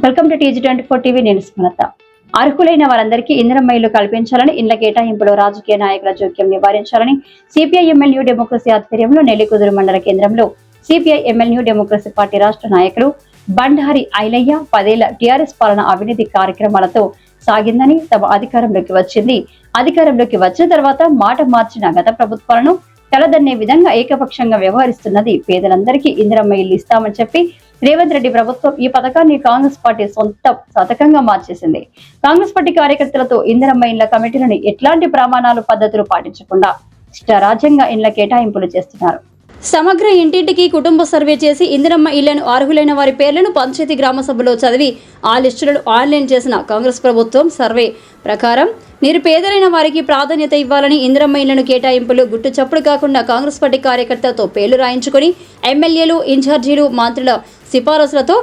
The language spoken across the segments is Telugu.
Welcome to TG24 TV. నేను స్మరత. అర్హులైన వారందరికీ ఇందిరమ్మ ఇల్లు కల్పించాలని, ఇండ్ల కేటాయింపులో రాజకీయ నాయకుల జోక్యం నివారించాలని సిపిఐ ఎంఎల్ న్యూ డెమోక్రసీ ఆధ్వర్యంలో నెల్లికుదురు మండల కేంద్రంలో CPI ML New democracy party రాష్ట్ర నాయకులు బండారి ఐలయ్య 10 ఏళ్ల టీఆర్ఎస్ పాలన అవినీతి కార్యక్రమాలతో సాగిందని, తమ అధికారంలోకి వచ్చిన తర్వాత మాట మార్చిన గత ప్రభుత్వాలను తలదన్నే విధంగా ఏకపక్షంగా వ్యవహరిస్తున్నది. పేదలందరికీ ఇందిరమ్మ ఇల్లు ఇస్తామని చెప్పి రేవంత్ రెడ్డి ప్రభుత్వం ఈ పథకాన్ని కాంగ్రెస్ పార్టీ సొంత పథకంగా మార్చేసింది. కాంగ్రెస్ పార్టీ కార్యకర్తలతో ఇందిరమ్మ ఇండ్ల కమిటీలను ఎట్లాంటి ప్రమాణాలు పద్ధతులు పాటించకుండా ఇష్టారాజ్యంగా ఇండ్ల కేటాయింపులు చేస్తున్నారు. సమగ్ర ఇంటింటికి కుటుంబ సర్వే చేసి ఇందిరమ్మ ఇళ్లను అర్హులైన వారి పేర్లను పంచాయతీ గ్రామ సభలో చదివి ఆ లిస్టులను ఆన్లైన్ చేసిన కాంగ్రెస్ ప్రభుత్వం సర్వే ప్రకారం నిరుపేదలైన వారికి ప్రాధాన్యత ఇవ్వాలని ఇందిరమ్మ ఇళ్లను కేటాయింపులు గుట్టు చప్పుడు కాకుండా కాంగ్రెస్ పార్టీ కార్యకర్తలతో పేర్లు రాయించుకుని ఎమ్మెల్యేలు, ఇన్ఛార్జీలు, మంత్రుల సిఫారసులతో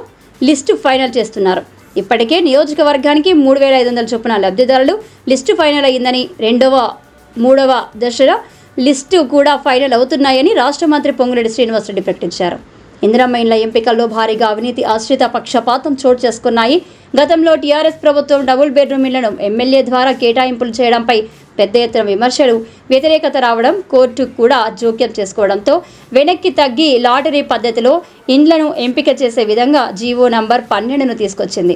లిస్టు ఫైనల్ చేస్తున్నారు. ఇప్పటికే నియోజకవర్గానికి 3500 చొప్పున లబ్ధిదారులు లిస్టు ఫైనల్ అయిందని, 2వ, 3వ దశల లిస్టు కూడా ఫైనల్ అవుతున్నాయని రాష్ట్ర మంత్రి పొంగులేటి శ్రీనివాసరెడ్డి ప్రకటించారు. ఇందిరమ్మ ఇండ్ల ఎంపికల్లో భారీగా అవినీతి, ఆశ్రిత పక్షపాతం చోటు చేసుకున్నాయి. గతంలో టీఆర్ఎస్ ప్రభుత్వం డబుల్ బెడ్రూమ్ ఇళ్లను ఎమ్మెల్యే ద్వారా కేటాయింపులు చేయడంపై పెద్ద ఎత్తున విమర్శలు, వ్యతిరేకత రావడం, కోర్టు కూడా జోక్యం చేసుకోవడంతో వెనక్కి తగ్గి లాటరీ పద్ధతిలో ఇండ్లను ఎంపిక చేసే విధంగా జీవో నంబర్ 12ను తీసుకొచ్చింది.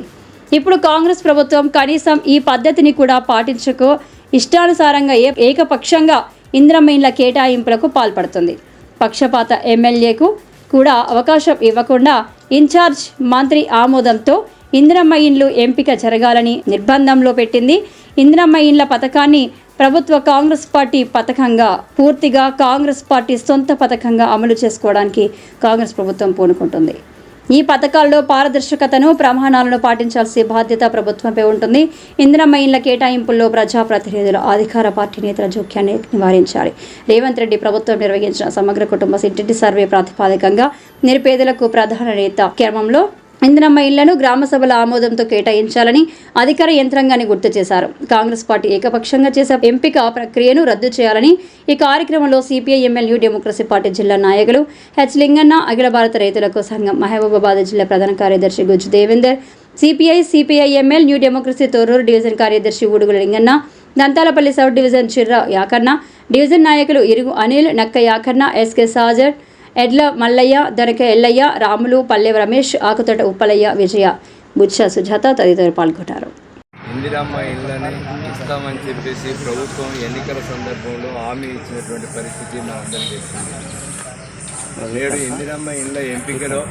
ఇప్పుడు కాంగ్రెస్ ప్రభుత్వం కనీసం ఈ పద్ధతిని కూడా పాటించక ఇష్టానుసారంగా ఏకపక్షంగా ఇందిరమ్మ ఇండ్ల కేటాయింపులకు పాల్పడుతుంది. పక్షపాత ఎమ్మెల్యేకు కూడా అవకాశం ఇవ్వకుండా ఇన్ఛార్జ్ మంత్రి ఆమోదంతో ఇందిరమ్మ ఇండ్లు ఎంపిక జరగాలని నిర్బంధంలో పెట్టింది. ఇందిరమ్మ ఇండ్ల పథకాన్ని ప్రభుత్వ కాంగ్రెస్ పార్టీ పథకంగా, పూర్తిగా కాంగ్రెస్ పార్టీ సొంత పథకంగా అమలు చేసుకోవడానికి కాంగ్రెస్ ప్రభుత్వం పూనుకుంటుంది. ఈ పథకాల్లో పారదర్శకతను, ప్రమాణాలను పాటించాల్సిన బాధ్యత ప్రభుత్వంపై ఉంటుంది. ఇందిరమ్మ ఇండ్ల కేటాయింపుల్లో ప్రజాప్రతినిధుల, అధికార పార్టీ నేతల జోక్యాన్ని నివారించాలి. రేవంత్ రెడ్డి ప్రభుత్వం నిర్వహించిన సమగ్ర కుటుంబ ఇంటింటి సర్వే ప్రాతిపదికంగా నిరుపేదలకు ప్రధాన నేత క్రమంలో ఇందిరమ్మ ఇళ్లను గ్రామ సభల ఆమోదంతో కేటాయించాలని అధికార యంత్రాంగాన్ని గుర్తు చేశారు. కాంగ్రెస్ పార్టీ ఏకపక్షంగా చేసే ఎంపిక ప్రక్రియను రద్దు చేయాలని ఈ కార్యక్రమంలో CPI ML New democracy party జిల్లా నాయకులు హెచ్ లింగన్న, అఖిల భారత రైతులకు సంఘం మహబూబాబాద్ జిల్లా ప్రధాన కార్యదర్శి Gujju Devender, CPI ML New Democracy Torrur division కార్యదర్శి Udugula Linganna, Dantalapalli South division Chirra Yakanna, division నాయకులు ఇరుగు అనిల్, నక్క యాకన్న, ఎస్కే సాజర్, ఎడ్ల మల్లయ్య, దొరక ఎల్లయ్య, రాములు, పల్లె రమేష్, ఆకుతోట ఉప్పలయ్య, విజయ, బుచ్చ సుజాత తదితరులు పాల్గొన్నారు. ఇందిరమ్మ ఇళ్లని ఇస్తామని చెప్పేసి ప్రభుత్వం ఎన్నికల సందర్భంలో హామీ ఇచ్చినటువంటి పరిస్థితి మనందరం తెలిసింది. నేడు ఇందిరమ్మ ఇళ్ల ఎంపికలో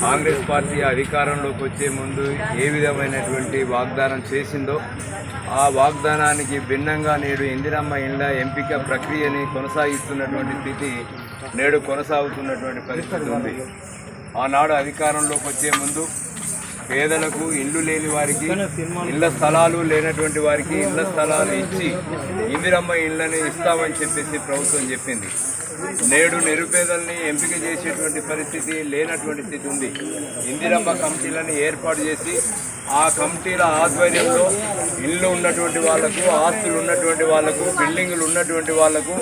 కాంగ్రెస్ పార్టీ అధికారంలోకి వచ్చే ముందు ఏ విధమైనటువంటి వాగ్దానం చేసిందో ఆ వాగ్దానానికి భిన్నంగా నేడు ఇందిరమ్మ ఇళ్ల ఎంపిక ప్రక్రియని కొనసాగిస్తున్నటువంటి స్థితి నేడు కొనసాగుతున్నటువంటి పరిస్థితి ఉంది. ఆనాడు అధికారంలోకి వచ్చే ముందు పేదలకు ఇల్లు లేని వారికి, ఇళ్ల స్థలాలు లేనటువంటి వారికి ఇళ్ల స్థలాలు ఇచ్చి ఇందిరమ్మ ఇళ్లని ఇస్తామని చెప్పేసి ప్రభుత్వం చెప్పింది. నేడు నిరుపేదల్ని ఎంపిక చేసేటువంటి పరిస్థితి లేనటువంటి స్థితి ఉంది. ఇందిరమ్మ కమిటీలను ఏర్పాటు చేసి ఆ కమిటీల ఆధ్వర్యంలో ఇల్లు ఉన్నటువంటి వాళ్లకు, ఆస్తులు ఉన్నటువంటి వాళ్లకు, బిల్డింగులు ఉన్నటువంటి వాళ్లకు,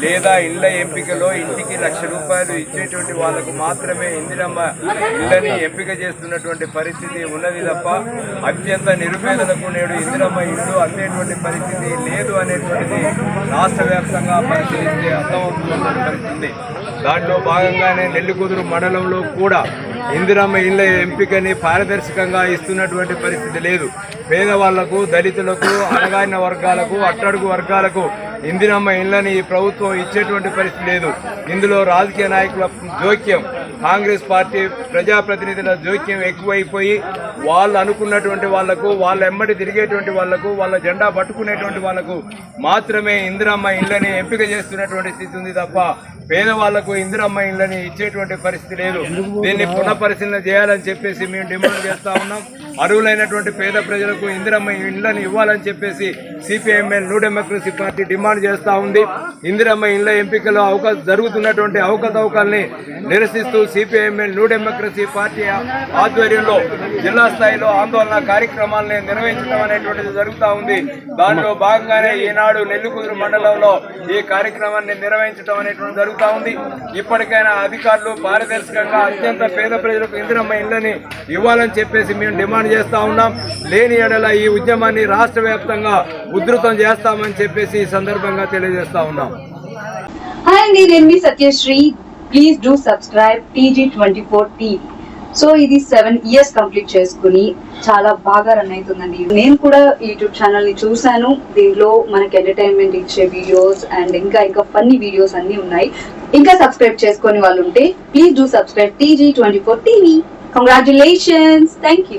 లేదా ఇళ్ల ఎంపికలో ఇంటికి ₹1,00,000 ఇచ్చేటువంటి వాళ్లకు మాత్రమే ఇందిరమ్మ ఇళ్లని ఎంపిక చేస్తున్నటువంటి పరిస్థితి ఉన్నది తప్ప అత్యంత నిరుపేదలకు నేడు ఇందిరమ్మ ఇల్లు అందేటువంటి పరిస్థితి లేదు అనేటువంటిది రాష్ట్ర వ్యాప్తంగా పరిశీలిస్తే అర్థమవుతున్నటువంటి పరిస్థితి. దాంట్లో భాగంగానే నెల్లికుదురు మండలంలో కూడా ఇందిరమ్మ ఇళ్ల ఎంపికని పారదర్శకంగా ఇస్తున్నటువంటి పరిస్థితి లేదు. పేదవాళ్లకు, దళితులకు, అణగారిన వర్గాలకు, అట్టడుగు వర్గాలకు ఇందిరమ్మ ఇళ్లని ఈ ప్రభుత్వం ఇచ్చేటువంటి పరిస్థితి లేదు. ఇందులో రాజకీయ నాయకుల జోక్యం, కాంగ్రెస్ పార్టీ ప్రజాప్రతినిధుల జోక్యం ఎక్కువైపోయి వాళ్ళు అనుకున్నటువంటి వాళ్లకు, వాళ్ళ ఎమ్మటి తిరిగేటువంటి వాళ్లకు, వాళ్ళ జెండా పట్టుకునేటువంటి వాళ్లకు మాత్రమే ఇందిరమ్మ ఇళ్లని ఎంపిక చేస్తున్నటువంటి స్థితి ఉంది తప్ప పేదవాళ్లకు ఇందిరమ్మ ఇళ్లని ఇచ్చేటువంటి పరిస్థితి లేదు. దీన్ని పునఃపరిశీలన చేయాలని చెప్పేసి మేము డిమాండ్ చేస్తా ఉన్నాం. అర్హులైనటువంటి పేద ప్రజలకు ఇందిరమ్మ ఇళ్లను ఇవ్వాలని చెప్పేసి CPIML new democracy party demand చేస్తూ ఉంది. ఇందిరమ్మ ఇళ్ల ఎంపికలో జరుగుతున్నటువంటి అవకతవకల్ని నిరసిస్తూ సిపిఐఎంఎల్ న్యూ డెమోక్రసీ పార్టీ ఆధ్వర్యంలో జిల్లా స్థాయిలో ఆందోళన కార్యక్రమాలను నిర్వహించడం అనేటువంటిది జరుగుతూ ఉంది. దానిలో భాగంగానే ఈనాడు నెల్లికుదురు మండలంలో ఈ కార్యక్రమాన్ని నిర్వహించడం అనేటువంటి జరుగుతూ ఉంది. ఇప్పటికైనా అధికారులు పారదర్శకంగా అత్యంత పేద ప్రజలకు ఇందిరమ్మ ఇళ్ళని ఇవ్వాలని చెప్పేసి మేము డిమాండ్ చేస్తా ఉన్నాం. లేని ఎడల ఈ ఉద్యమాన్ని రాష్ట్ర వ్యాప్తంగా ఉధృతం చేస్తామని చెప్పేసి ఈ సందర్భంగా తెలియజేస్తా ఉన్నాం. హాయ్ అండి, నేను మీ Satyasri. Please do subscribe TG24 TV. So ఇది 7 years కంప్లీట్ చేసుకుని చాలా బాగా రన్ అవుతుందండి. నేను కూడా యూట్యూబ్ ఛానల్ ని చూశాను. దీంట్లో మనకి ఎంటర్టైన్మెంట్ ఇచ్చే వీడియోస్ అండ్ ఇంకా ఫన్నీ వీడియోస్ అన్ని ఉన్నాయి. ఇంకా సబ్స్క్రైబ్ చేసుకుని వాళ్ళు ఉంటే please do subscribe TG24 TV. Congratulations. Thank you.